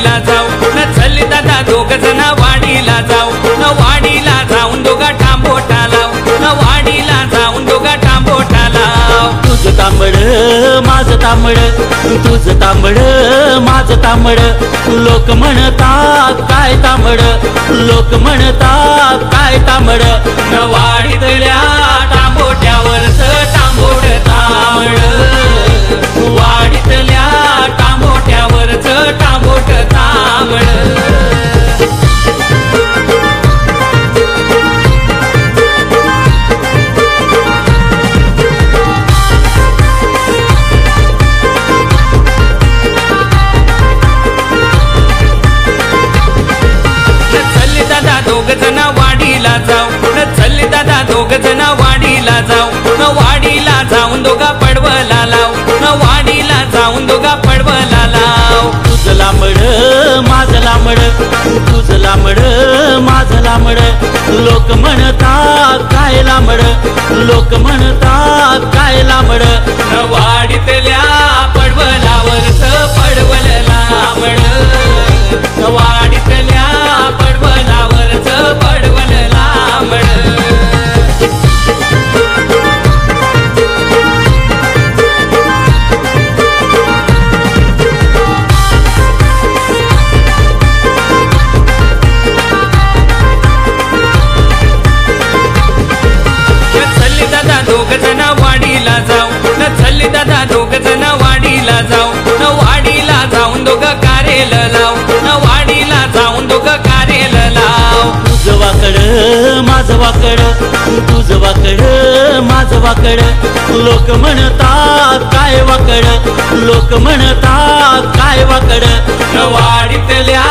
वाडीला जाऊ न चल दादा दोघ जण वाडीला जाऊ न वाडीला जाऊन दोघा टांबोटा लाव न वाडीला जाऊन दोघा टांबोटा लाव तुझं तांबड माझं तांबड तुझं तांबड माझं तांबड लोक म्हणतात काय तांबड लोक म्हणतात काय तांबड न वाडीतल्या टांबोट्यावरच टांबोट तांबड वाडीतल्या टांबोट्यावरच टांबोट तांबड दोघ जण वाडीला जाऊ न चल दादा दोघ जण वाडीला जाऊ न वाडीला जाऊन दोघा पडवला लाव न वाडीला जाऊन दोघा पडवला लाव तुझं लांबड माझं लांबड तुझं लांबड माझं लांबड लोक म्हणतात काय लांबड लोक म्हणतात काय लांबड न वाडीतल्या पडवलावरच पडवल लांबड न वाडीतल्या पडवलावरच पडवल लांबड दोघ जण वाडीला जाऊ न चल दादा दोघ जण वाडीला जाऊ न वाडीला जाऊन दोघ कारेल लाव न वाडीला जाऊन दोघ कारेल लाव तुझं वाकड माझं वाकड तुझं वाकड माझं वाकड लोक म्हणतात काय वाकड लोक म्हणतात काय वाकड न वाडीतल्या